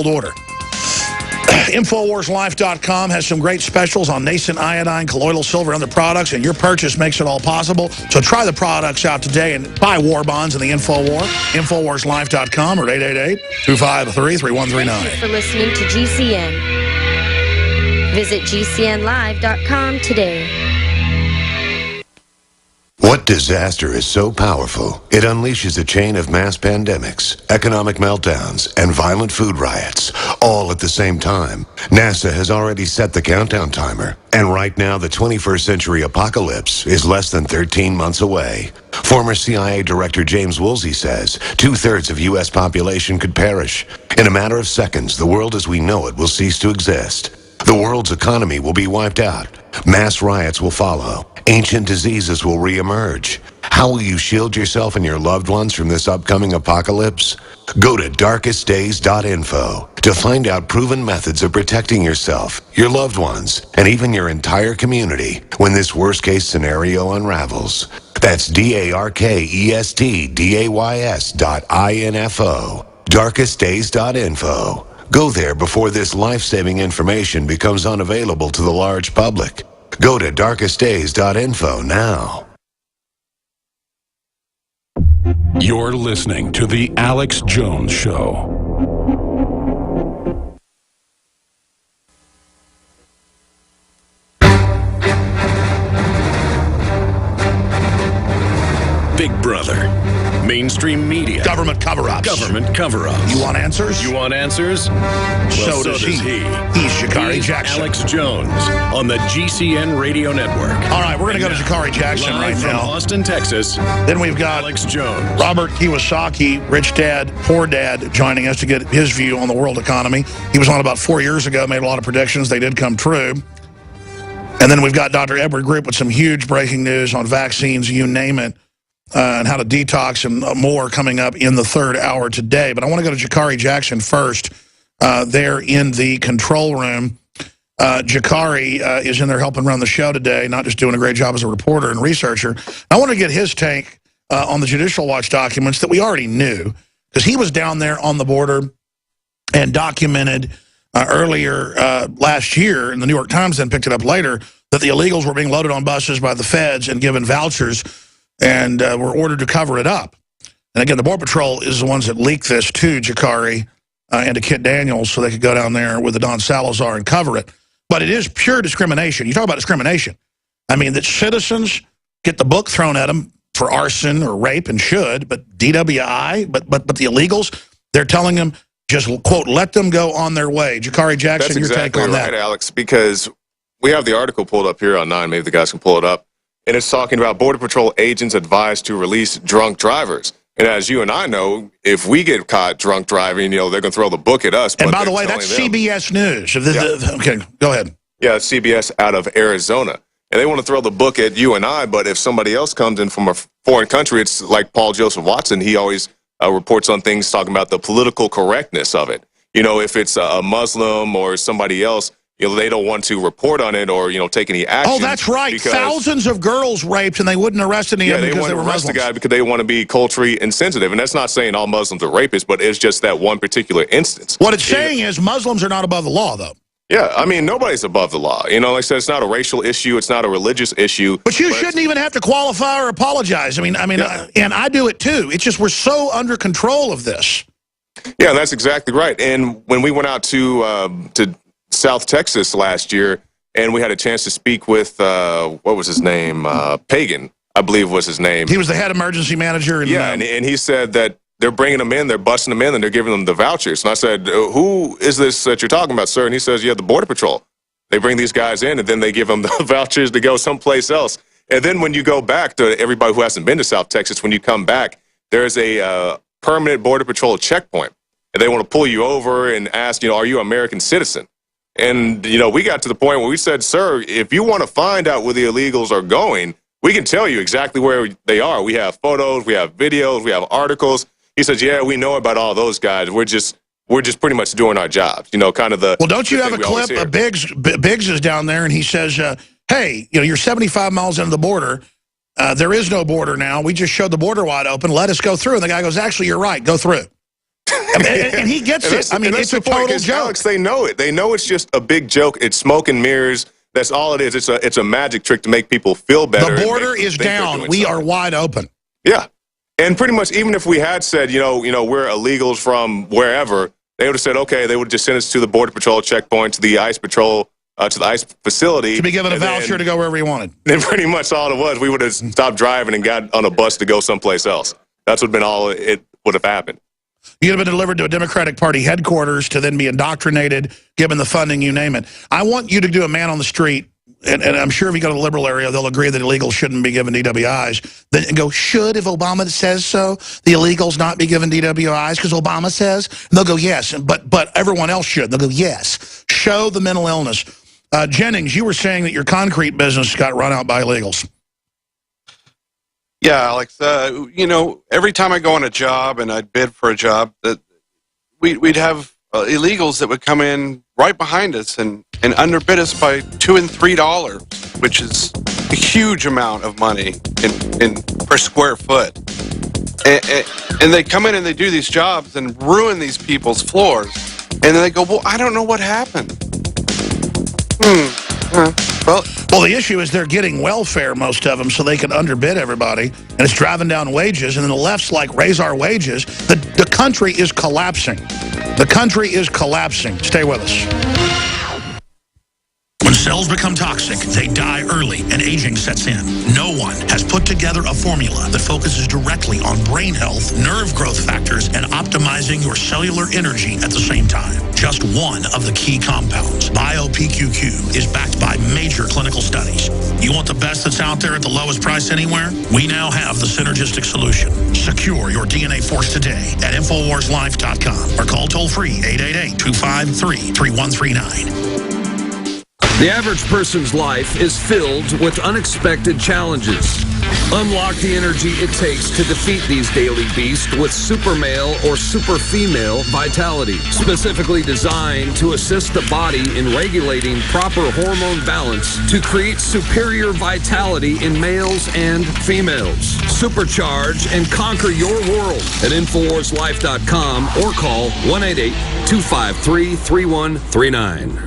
order. InfoWarsLife.com has some great specials on nascent iodine, colloidal silver, and other products, and your purchase makes it all possible. So try the products out today and buy war bonds in the InfoWar. InfoWarsLife.com or 888-253-3139. Thank you for listening to GCN. Visit GCNlive.com today. What disaster is so powerful, it unleashes a chain of mass pandemics, economic meltdowns, and violent food riots, all at the same time? NASA has already set the countdown timer, and right now the 21st century apocalypse is less than 13 months away. Former CIA Director James Woolsey says 2/3 of U.S. population could perish. In a matter of seconds, the world as we know it will cease to exist. The world's economy will be wiped out. Mass riots will follow. Ancient diseases will reemerge. How will you shield yourself and your loved ones from this upcoming apocalypse? Go to darkestdays.info to find out proven methods of protecting yourself, your loved ones, and even your entire community when this worst-case scenario unravels. That's darkestdays.info. darkestdays.info. Go there before this life-saving information becomes unavailable to the large public. Go to darkestdays.info now. You're listening to The Alex Jones Show. Big Brother. Mainstream media. Government cover-ups. Government cover-ups. You want answers? You want answers? Well, so does he. He's Jakari Jackson. Alex Jones on the GCN Radio Network. All right, we're going to go to Jakari Jackson right from now. Austin, Texas. Then we've got Alex Jones. Robert Kiyosaki, Rich Dad, Poor Dad, joining us to get his view on the world economy. He was on about 4 years ago, made a lot of predictions. They did come true. And then we've got Dr. Edward Grip with some huge breaking news on vaccines, you name it. And how to detox and more coming up in the third hour today. But I want to go to Jakari Jackson first, there in the control room. Jakari is in there helping run the show today, not just doing a great job as a reporter and researcher. I want to get his take on the Judicial Watch documents that we already knew, because he was down there on the border and documented earlier last year, and the New York Times then picked it up later, that the illegals were being loaded on buses by the feds and given vouchers and were ordered to cover it up. And again, the Border Patrol is the ones that leaked this to Jakari and to Kit Daniels so they could go down there with the Don Salazar and cover it. But it is pure discrimination. You talk about discrimination. I mean, that citizens get the book thrown at them for arson or rape, and should, but DWI, but the illegals, they're telling them, just, quote, let them go on their way. Jakari Jackson, That's your exactly take on right, that. Alex, because we have the article pulled up here on 9. Maybe the guys can pull it up. And it's talking about Border Patrol agents advised to release drunk drivers. And as you and I know, if we get caught drunk driving, you know, they're going to throw the book at us. And by the way, that's CBS News. Okay, go ahead. Yeah, CBS out of Arizona. And they want to throw the book at you and I, but if somebody else comes in from a foreign country, it's like Paul Joseph Watson. He always reports on things talking about the political correctness of it. You know, if it's a Muslim or somebody else, you know, they don't want to report on it or, you know, take any action. Oh, that's right. Thousands of girls raped, and they wouldn't arrest any of them because they were Muslims. The guy because they want to be culturally insensitive. And that's not saying all Muslims are rapists, but it's just that one particular instance. What it's saying is Muslims are not above the law, though. Yeah, I mean, nobody's above the law. You know, like I said, it's not a racial issue. It's not a religious issue. But you shouldn't even have to qualify or apologize. I mean, yeah. And I do it, too. It's just we're so under control of this. Yeah, that's exactly right. And when we went out to South Texas last year, and we had a chance to speak with, what was his name? Pagan, I believe was his name. He was the head emergency manager. Yeah, and he said that they're bringing them in, they're busting them in, and they're giving them the vouchers. And I said, who is this that you're talking about, sir? And he says, yeah, the Border Patrol. They bring these guys in, and then they give them the vouchers to go someplace else. And then when you go back to everybody who hasn't been to South Texas, when you come back, there's a permanent Border Patrol checkpoint. And they want to pull you over and ask, you know, are you an American citizen? And, you know, we got to the point where we said, sir, if you want to find out where the illegals are going, we can tell you exactly where they are. We have photos, we have videos, we have articles. He says, yeah, we know about all those guys. We're just pretty much doing our jobs. You know, kind of the... Well, don't you have a clip of Biggs is down there, and he says, hey, you know, you're 75 miles into the border. There is no border now. We just showed the border wide open. Let us go through. And the guy goes, actually, you're right. Go through. And he gets it. I mean, it's a total joke. Alex, they know it. They know it's just a big joke. It's smoke and mirrors. That's all it is. It's a magic trick to make people feel better. The border is down. We are wide open. Yeah. And pretty much, even if we had said, you know, we're illegals from wherever, they would have said, okay, they would just send us to the Border Patrol checkpoint, to the ICE Patrol, to the ICE facility. To be given a voucher to go wherever you wanted. Then pretty much all it was, we would have stopped driving and got on a bus to go someplace else. That's would have been all it would have happened. You'd have been delivered to a Democratic Party headquarters to then be indoctrinated, given the funding, you name it. I want you to do a man on the street, and I'm sure if you go to the liberal area, they'll agree that illegals shouldn't be given DWIs. Then go, should, if Obama says so, the illegals not be given DWIs because Obama says? And they'll go, yes, but everyone else should. They'll go, yes. Show the mental illness. Jennings, you were saying that your concrete business got run out by illegals. Yeah, Alex, you know, every time I go on a job and I'd bid for a job, that we'd have illegals that would come in right behind us and underbid us by $2 and $3, which is a huge amount of money in per square foot. And they come in and they do these jobs and ruin these people's floors. And then they go, well, I don't know what happened. Well, the issue is they're getting welfare, most of them, so they can underbid everybody, and it's driving down wages, and then the left's like, raise our wages. The country is collapsing. The country is collapsing. Stay with us. When cells become toxic, they die early and aging sets in. No one has put together a formula that focuses directly on brain health, nerve growth factors, and optimizing your cellular energy at the same time. Just one of the key compounds, BioPQQ, is backed by major clinical studies. You want the best that's out there at the lowest price anywhere? We now have the synergistic solution. Secure your DNA force today at InfoWarsLife.com or call toll-free 888-253-3139. The average person's life is filled with unexpected challenges. Unlock the energy it takes to defeat these daily beasts with Super Male or Super Female Vitality, specifically designed to assist the body in regulating proper hormone balance to create superior vitality in males and females. Supercharge and conquer your world at InfoWarsLife.com or call 1-888-253-3139.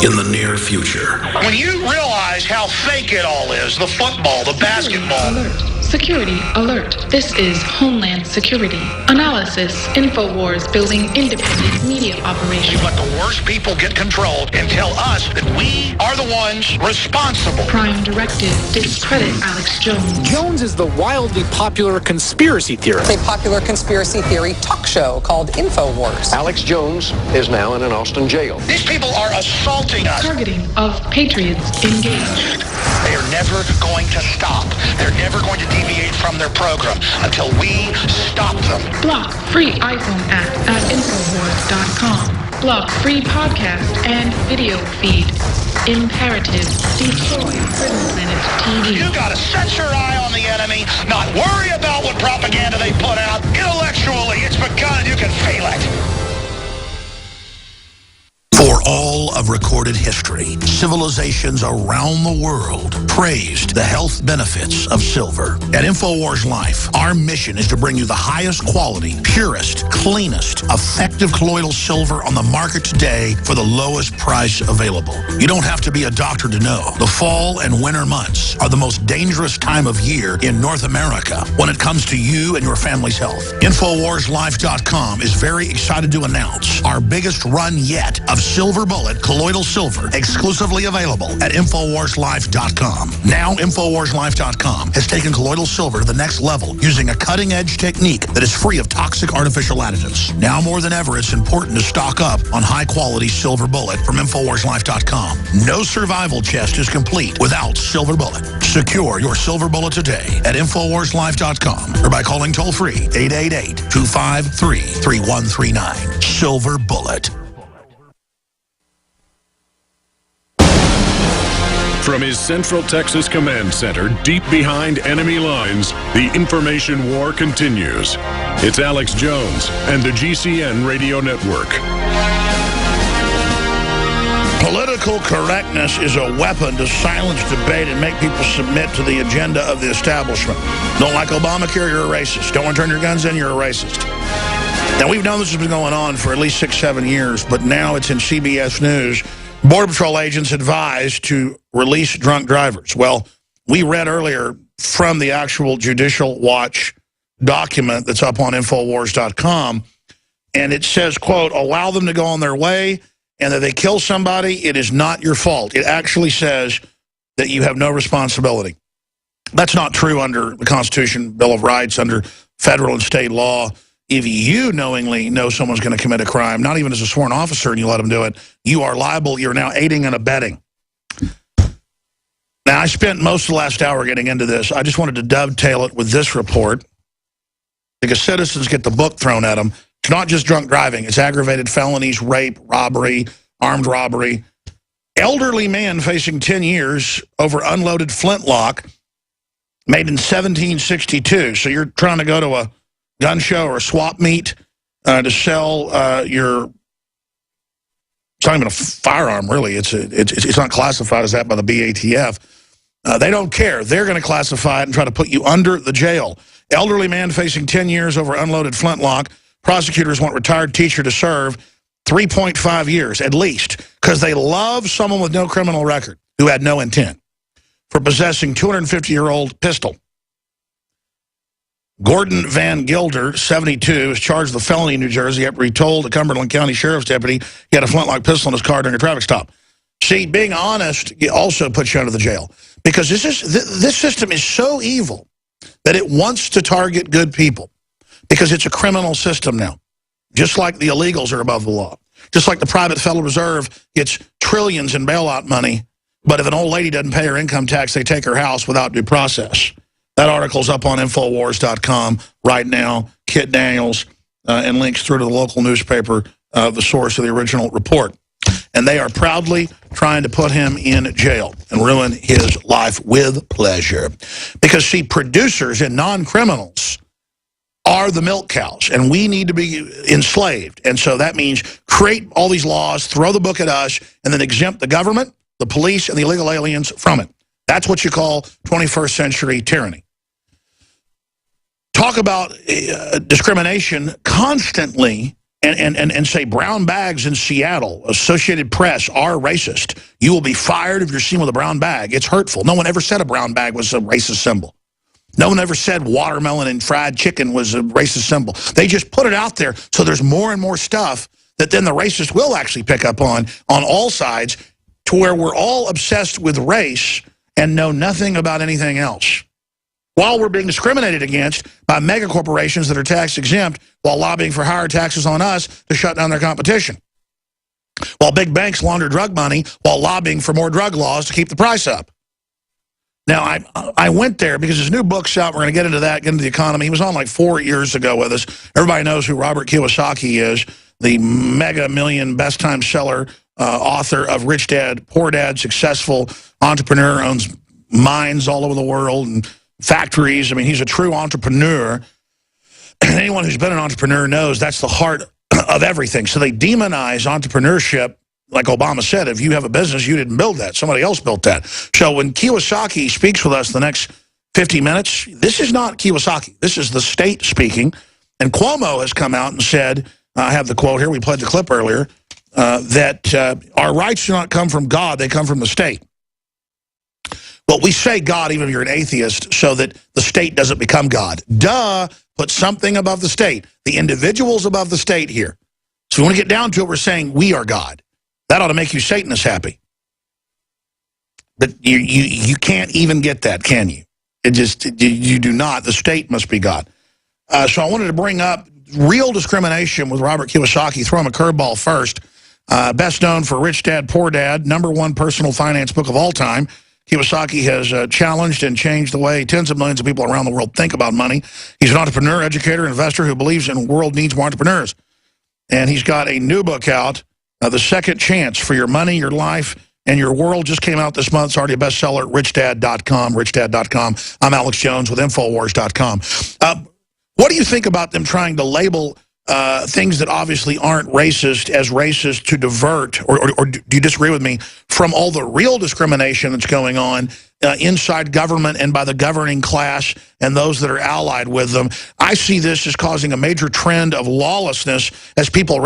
In the near future. When you realize how fake it all is, the football, the basketball. Alert. Security alert. This is Homeland Security. Analysis. InfoWars building independent media operation. We let the worst people get controlled and tell us that we are the ones responsible. Prime directive. Discredit Alex Jones. Jones is the wildly popular conspiracy theorist. A popular conspiracy theory talk show called InfoWars. Alex Jones is now in an Austin jail. These people are assaulting us. Targeting of patriots engaged. They are never going to stop. They're never going to deviate from their program until we stop them. Block free iPhone app at Infowars.com. Block free podcast and video feed. Imperative. Destroy Prison Planet TV. You gotta set your eye on the enemy, not worry about what propaganda they put out. Intellectually, it's begun and you can feel it. For all of recorded history, civilizations around the world praised the health benefits of silver. At InfoWars Life, our mission is to bring you the highest quality, purest, cleanest, effective colloidal silver on the market today for the lowest price available. You don't have to be a doctor to know. The fall and winter months are the most dangerous time of year in North America when it comes to you and your family's health. InfoWarsLife.com is very excited to announce our biggest run yet of Silver Bullet colloidal silver, exclusively available at InfoWarsLife.com. Now, InfoWarsLife.com has taken colloidal silver to the next level using a cutting-edge technique that is free of toxic artificial additives. Now more than ever, it's important to stock up on high-quality Silver Bullet from InfoWarsLife.com. No survival chest is complete without Silver Bullet. Secure your Silver Bullet today at InfoWarsLife.com or by calling toll-free 888-253-3139. Silver Bullet. From his Central Texas Command Center, deep behind enemy lines, the information war continues. It's Alex Jones and the GCN Radio Network. Political correctness is a weapon to silence debate and make people submit to the agenda of the establishment. Don't like Obamacare, you're a racist. Don't want to turn your guns in, you're a racist. Now, we've known this has been going on for at least 6, 7 years, but now it's in CBS News. Border Patrol agents advised to release drunk drivers. Well, we read earlier from the actual Judicial Watch document that's up on Infowars.com, and it says, quote, allow them to go on their way, and if they kill somebody, it is not your fault. It actually says that you have no responsibility. That's not true under the Constitution, Bill of Rights, under federal and state law. If you knowingly know someone's going to commit a crime, not even as a sworn officer, and you let them do it, you are liable. You're now aiding and abetting. Now, I spent most of the last hour getting into this. I just wanted to dovetail it with this report because citizens get the book thrown at them. It's not just drunk driving. It's aggravated felonies, rape, robbery, armed robbery. Elderly man facing 10 years over unloaded flintlock made in 1762. So you're trying to go to a gun show or a swap meet to sell your... It's not even a firearm, really. It's not classified as that by the BATF. They don't care. They're going to classify it and try to put you under the jail. Elderly man facing 10 years over unloaded flintlock. Prosecutors want retired teacher to serve 3.5 years at least because they love someone with no criminal record who had no intent for possessing 250-year-old pistol. Gordon Van Gilder, 72, is charged with a felony in New Jersey after he told the Cumberland County Sheriff's deputy he had a flintlock pistol in his car during a traffic stop. See, being honest also puts you under the jail because this system is so evil that it wants to target good people because it's a criminal system now, just like the illegals are above the law, just like the private Federal Reserve gets trillions in bailout money, but if an old lady doesn't pay her income tax, they take her house without due process. That article's up on Infowars.com right now. Kit Daniels and links through to the local newspaper, the source of the original report. And they are proudly trying to put him in jail and ruin his life with pleasure. Because, see, producers and non-criminals are the milk cows, and we need to be enslaved. And so that means create all these laws, throw the book at us, and then exempt the government, the police, and the illegal aliens from it. That's what you call 21st century tyranny. Talk about discrimination constantly and say brown bags in Seattle, Associated Press are racist. You will be fired if you're seen with a brown bag. It's hurtful. No one ever said a brown bag was a racist symbol. No one ever said watermelon and fried chicken was a racist symbol. They just put it out there so there's more and more stuff that then the racists will actually pick up on all sides to where we're all obsessed with race and know nothing about anything else. While we're being discriminated against by mega corporations that are tax exempt while lobbying for higher taxes on us to shut down their competition. While big banks launder drug money while lobbying for more drug laws to keep the price up. Now, I went there because his new book's out. We're going to get into that, get into the economy. He was on like 4 years ago with us. Everybody knows who Robert Kiyosaki is, the mega million best time seller, author of Rich Dad, Poor Dad, successful entrepreneur, owns mines all over the world and factories. I mean, he's a true entrepreneur. Anyone who's been an entrepreneur knows that's the heart of everything. So they demonize entrepreneurship. Like Obama said, if you have a business, you didn't build that. Somebody else built that. So when Kiyosaki speaks with us the next 50 minutes, this is not Kiyosaki. This is the state speaking. And Cuomo has come out and said, I have the quote here, we played the clip earlier, that our rights do not come from God, they come from the state. Well, we say God even if you're an atheist so that the state doesn't become God. Duh, put something above the state. The individual's above the state here. So when we get down to it, we're saying we are God. That ought to make you Satanists happy. But you can't even get that, can you? You do not. The state must be God. So I wanted to bring up real discrimination with Robert Kiyosaki. Throw him a curveball first. Best known for Rich Dad, Poor Dad, #1 personal finance book of all time. Kiyosaki has challenged and changed the way tens of millions of people around the world think about money. He's an entrepreneur, educator, investor who believes in a world needs more entrepreneurs. And he's got a new book out, The Second Chance for Your Money, Your Life, and Your World. Just came out this month. It's already a bestseller. RichDad.com, RichDad.com. I'm Alex Jones with Infowars.com. What do you think about them trying to label things that obviously aren't racist as racist to divert, or do you disagree with me, from all the real discrimination that's going on inside government and by the governing class and those that are allied with them? I see this as causing a major trend of lawlessness as people